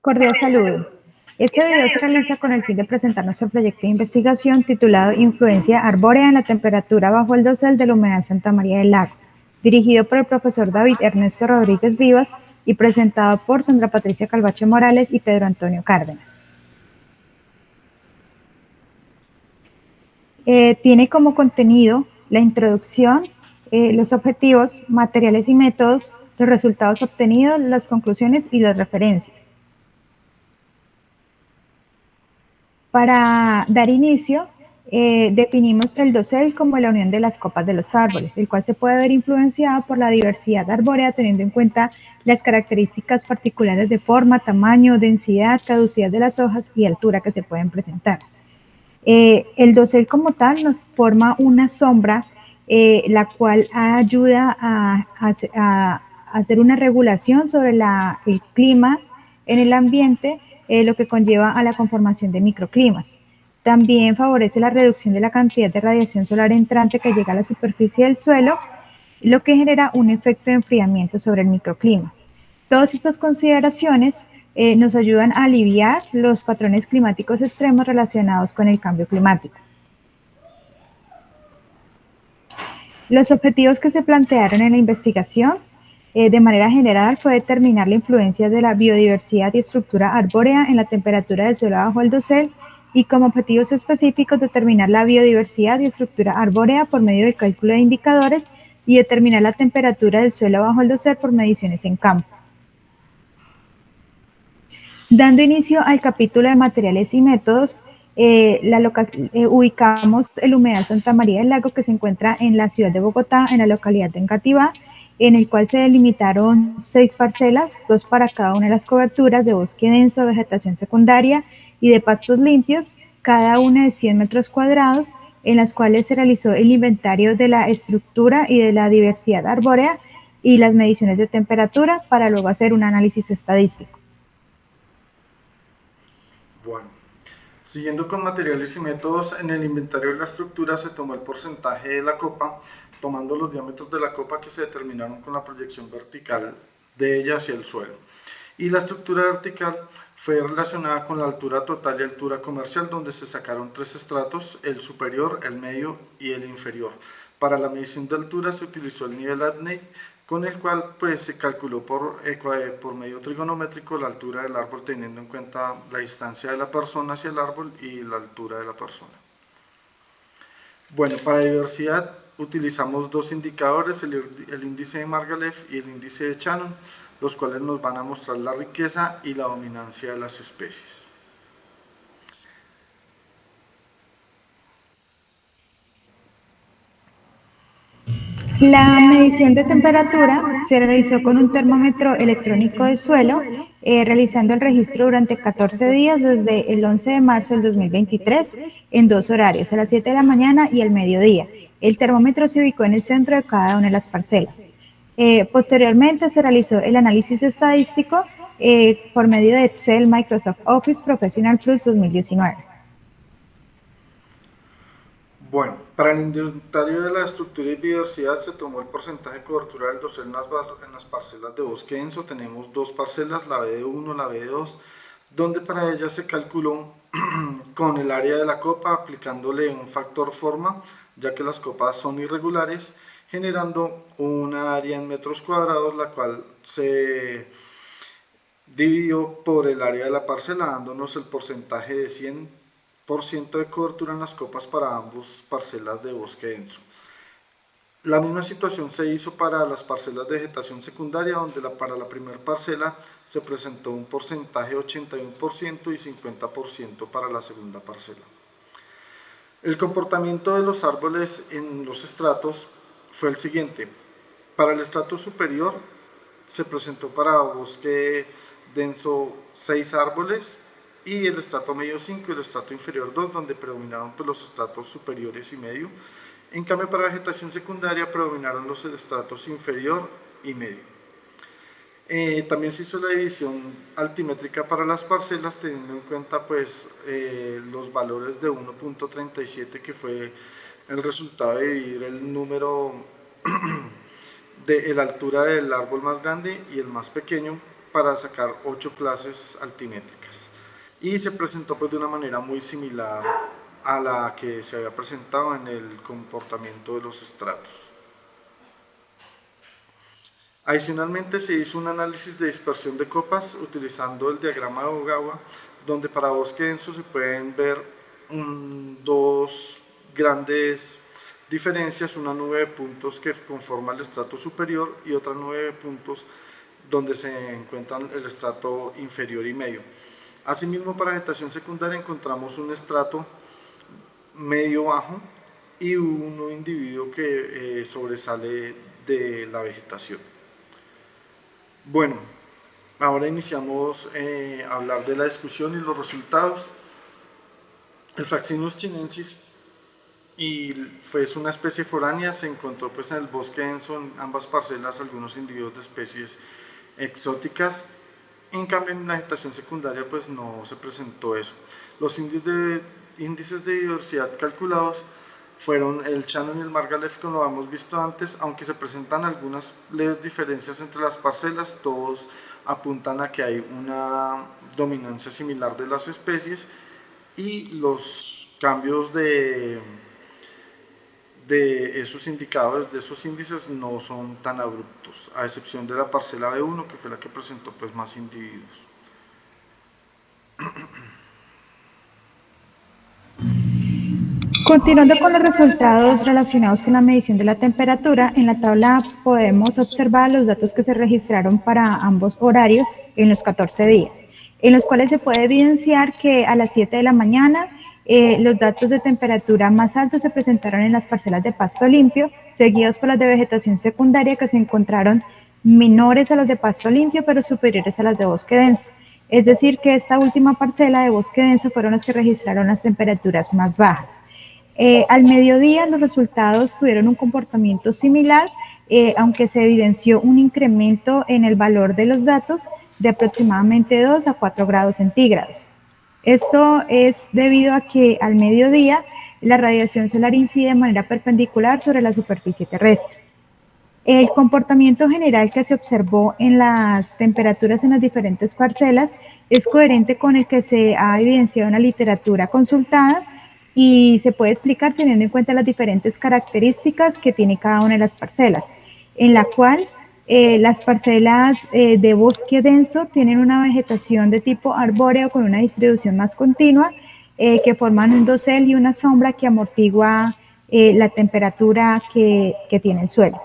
Cordial saludo. Este video se realiza con el fin de presentar nuestro proyecto de investigación titulado Influencia arbórea en la temperatura bajo el dosel del humedal Santa María del Lago, dirigido por el profesor David Ernesto Rodríguez Vivas y presentado por Sandra Patricia Calvache Morales y Pedro Antonio Cárdenas. Tiene como contenido la introducción, los objetivos, materiales y métodos, los resultados obtenidos, las conclusiones y las referencias. Para dar inicio, definimos el dosel como la unión de las copas de los árboles, el cual se puede ver influenciado por la diversidad arbórea teniendo en cuenta las características particulares de forma, tamaño, densidad, caducidad de las hojas y altura que se pueden presentar. El dosel como tal nos forma una sombra, la cual ayuda a hacer una regulación sobre el clima en el ambiente, lo que conlleva a la conformación de microclimas. También favorece la reducción de la cantidad de radiación solar entrante que llega a la superficie del suelo, lo que genera un efecto de enfriamiento sobre el microclima. Todas estas consideraciones nos ayudan a aliviar los patrones climáticos extremos relacionados con el cambio climático. Los objetivos que se plantearon en la investigación, de manera general, fue determinar la influencia de la biodiversidad y estructura arbórea en la temperatura del suelo bajo el dosel y como objetivos específicos determinar la biodiversidad y estructura arbórea por medio del cálculo de indicadores y determinar la temperatura del suelo bajo el dosel por mediciones en campo. Dando inicio al capítulo de materiales y métodos, ubicamos el humedal Santa María del Lago, que se encuentra en la ciudad de Bogotá, en la localidad de Engativá, en el cual se delimitaron 6 parcelas, 2 para cada una de las coberturas de bosque denso, vegetación secundaria y de pastos limpios, cada una de 100 metros cuadrados, en las cuales se realizó el inventario de la estructura y de la diversidad arbórea y las mediciones de temperatura para luego hacer un análisis estadístico. Bueno, siguiendo con materiales y métodos, en el inventario de la estructura se tomó el porcentaje de la copa, tomando los diámetros de la copa que se determinaron con la proyección vertical de ella hacia el suelo. Y la estructura vertical fue relacionada con la altura total y altura comercial, donde se sacaron 3 estratos, el superior, el medio y el inferior. Para la medición de altura se utilizó el nivel ADNEY, con el cual pues se calculó por medio trigonométrico la altura del árbol, teniendo en cuenta la distancia de la persona hacia el árbol y la altura de la persona. Bueno, para diversidad utilizamos 2 indicadores, el índice de Margalef y el índice de Shannon, los cuales nos van a mostrar la riqueza y la dominancia de las especies. La medición de temperatura se realizó con un termómetro electrónico de suelo, realizando el registro durante 14 días desde el 11 de marzo del 2023 en 2 horarios, a las 7 de la mañana y al mediodía. El termómetro se ubicó en el centro de cada una de las parcelas. Posteriormente se realizó el análisis estadístico por medio de Excel Microsoft Office Professional Plus 2019. Bueno, para el inventario de la estructura y biodiversidad se tomó el porcentaje de cobertura del dosel en las parcelas de bosque denso. Tenemos 2 parcelas, la BD1, la BD2, donde para ellas se calculó con el área de la copa aplicándole un factor forma, ya que las copas son irregulares, generando una área en metros cuadrados, la cual se dividió por el área de la parcela, dándonos el porcentaje de 100% de cobertura en las copas para ambas parcelas de bosque denso. La misma situación se hizo para las parcelas de vegetación secundaria, donde para la primera parcela se presentó un porcentaje de 81% y 50% para la segunda parcela. El comportamiento de los árboles en los estratos fue el siguiente. Para el estrato superior se presentó para bosque denso 6 árboles y el estrato medio 5 y el estrato inferior 2, donde predominaron los estratos superiores y medio. En cambio, para vegetación secundaria predominaron los estratos inferior y medio. También se hizo la división altimétrica para las parcelas, teniendo en cuenta pues, los valores de 1.37, que fue el resultado de dividir el número de la altura del árbol más grande y el más pequeño, para sacar 8 clases altimétricas. Y se presentó pues de una manera muy similar a la que se había presentado en el comportamiento de los estratos. Adicionalmente se hizo un análisis de dispersión de copas utilizando el diagrama de Ogawa, donde para bosque denso se pueden ver dos grandes diferencias, una nube de puntos que conforma el estrato superior y otra nube de puntos donde se encuentran el estrato inferior y medio. Asimismo, para vegetación secundaria encontramos un estrato medio-bajo y un individuo que sobresale de la vegetación. Bueno, ahora iniciamos a hablar de la discusión y los resultados. El Fraxinus chinensis es una especie foránea, se encontró pues en el bosque denso en ambas parcelas algunos individuos de especies exóticas. En cambio, en la vegetación secundaria pues no se presentó eso. Los índices de diversidad calculados fueron el Shannon y el Margalef, como lo hemos visto antes, aunque se presentan algunas leves diferencias entre las parcelas, todos apuntan a que hay una dominancia similar de las especies y los cambios de esos indicadores, de esos índices, no son tan abruptos, a excepción de la parcela B1, que fue la que presentó pues más individuos. Continuando con los resultados relacionados con la medición de la temperatura, en la tabla podemos observar los datos que se registraron para ambos horarios en los 14 días, en los cuales se puede evidenciar que a las 7 de la mañana los datos de temperatura más altos se presentaron en las parcelas de pasto limpio, seguidos por las de vegetación secundaria, que se encontraron menores a los de pasto limpio, pero superiores a las de bosque denso. Es decir, que esta última parcela de bosque denso fueron las que registraron las temperaturas más bajas. Al mediodía los resultados tuvieron un comportamiento similar, aunque se evidenció un incremento en el valor de los datos de aproximadamente 2 a 4 grados centígrados. Esto es debido a que al mediodía la radiación solar incide de manera perpendicular sobre la superficie terrestre. El comportamiento general que se observó en las temperaturas en las diferentes parcelas es coherente con el que se ha evidenciado en la literatura consultada y se puede explicar teniendo en cuenta las diferentes características que tiene cada una de las parcelas, en la cual las parcelas de bosque denso tienen una vegetación de tipo arbóreo con una distribución más continua, que forman un dosel y una sombra que amortigua la temperatura que tiene el suelo.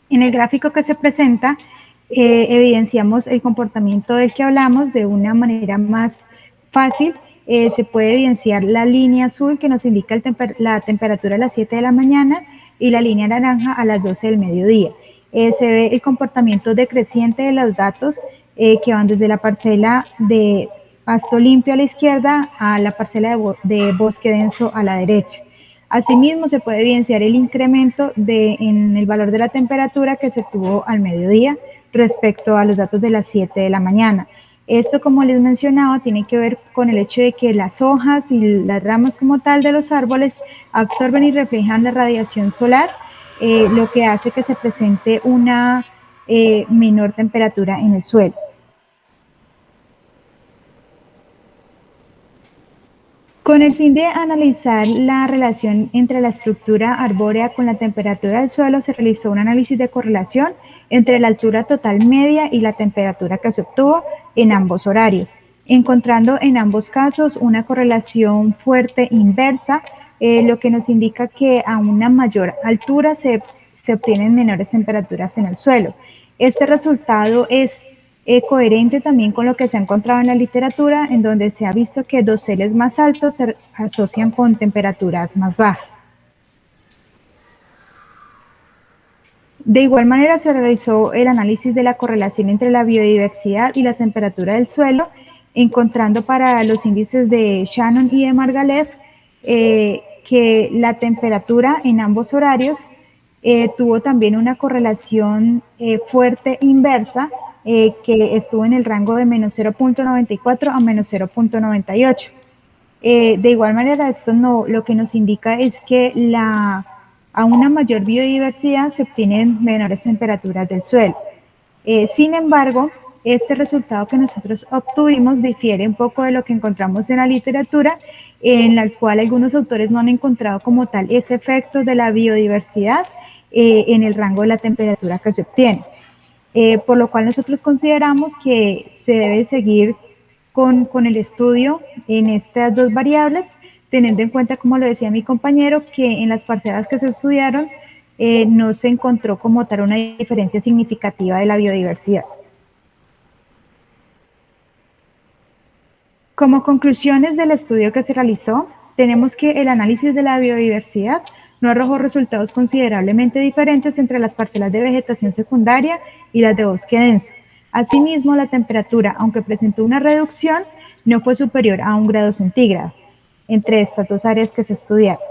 En el gráfico que se presenta, evidenciamos el comportamiento del que hablamos de una manera más fácil. Se puede evidenciar la línea azul que nos indica la temperatura a las 7 de la mañana y la línea naranja a las 12 del mediodía. Se ve el comportamiento decreciente de los datos que van desde la parcela de pasto limpio a la izquierda a la parcela de bosque denso a la derecha. Asimismo, se puede evidenciar el incremento en el valor de la temperatura que se tuvo al mediodía respecto a los datos de las 7 de la mañana. Esto, como les mencionaba, tiene que ver con el hecho de que las hojas y las ramas como tal de los árboles absorben y reflejan la radiación solar, lo que hace que se presente una menor temperatura en el suelo. Con el fin de analizar la relación entre la estructura arbórea con la temperatura del suelo, se realizó un análisis de correlación entre la altura total media y la temperatura que se obtuvo en ambos horarios, encontrando en ambos casos una correlación fuerte inversa, lo que nos indica que a una mayor altura se obtienen menores temperaturas en el suelo. Este resultado es coherente también con lo que se ha encontrado en la literatura, en donde se ha visto que doseles más altos se asocian con temperaturas más bajas. De igual manera, se realizó el análisis de la correlación entre la biodiversidad y la temperatura del suelo, encontrando para los índices de Shannon y de Margalef que la temperatura en ambos horarios tuvo también una correlación fuerte inversa, que estuvo en el rango de menos 0.94 a menos 0.98. De igual manera, esto lo que nos indica es que a una mayor biodiversidad se obtienen menores temperaturas del suelo. Sin embargo, este resultado que nosotros obtuvimos difiere un poco de lo que encontramos en la literatura, en la cual algunos autores no han encontrado como tal ese efecto de la biodiversidad en el rango de la temperatura que se obtiene. Por lo cual nosotros consideramos que se debe seguir con el estudio en estas dos variables, teniendo en cuenta, como lo decía mi compañero, que en las parcelas que se estudiaron no se encontró como tal una diferencia significativa de la biodiversidad. Como conclusiones del estudio que se realizó, tenemos que el análisis de la biodiversidad no arrojó resultados considerablemente diferentes entre las parcelas de vegetación secundaria y las de bosque denso. Asimismo, la temperatura, aunque presentó una reducción, no fue superior a 1 grado centígrado entre estas dos áreas que se estudiaron.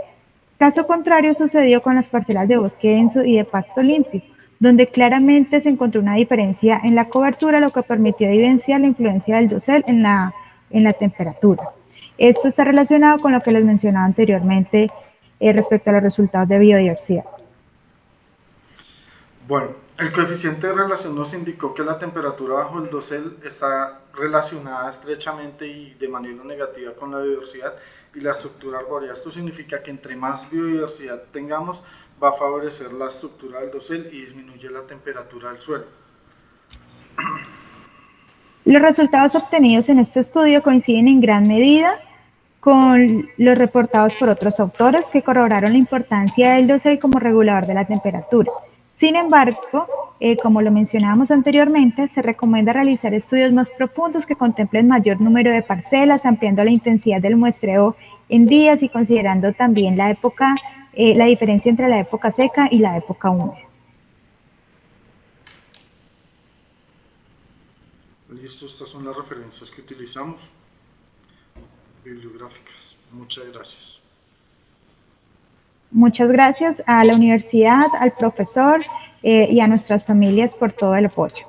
Caso contrario sucedió con las parcelas de bosque denso y de pasto limpio, donde claramente se encontró una diferencia en la cobertura, lo que permitió evidenciar la influencia del dosel en la temperatura. Esto está relacionado con lo que les mencionaba anteriormente respecto a los resultados de biodiversidad. Bueno, el coeficiente de relación nos indicó que la temperatura bajo el dosel está relacionada estrechamente y de manera negativa con la biodiversidad y la estructura arbórea. Esto significa que entre más biodiversidad tengamos, va a favorecer la estructura del dosel y disminuye la temperatura del suelo. Los resultados obtenidos en este estudio coinciden en gran medida con los reportados por otros autores que corroboraron la importancia del dosel como regulador de la temperatura. Sin embargo, como lo mencionábamos anteriormente, se recomienda realizar estudios más profundos que contemplen mayor número de parcelas, ampliando la intensidad del muestreo en días y considerando también la diferencia entre la época seca y la época húmeda. Listo, estas son las referencias que utilizamos, bibliográficas. Muchas gracias. Muchas gracias a la universidad, al profesor y a nuestras familias por todo el apoyo.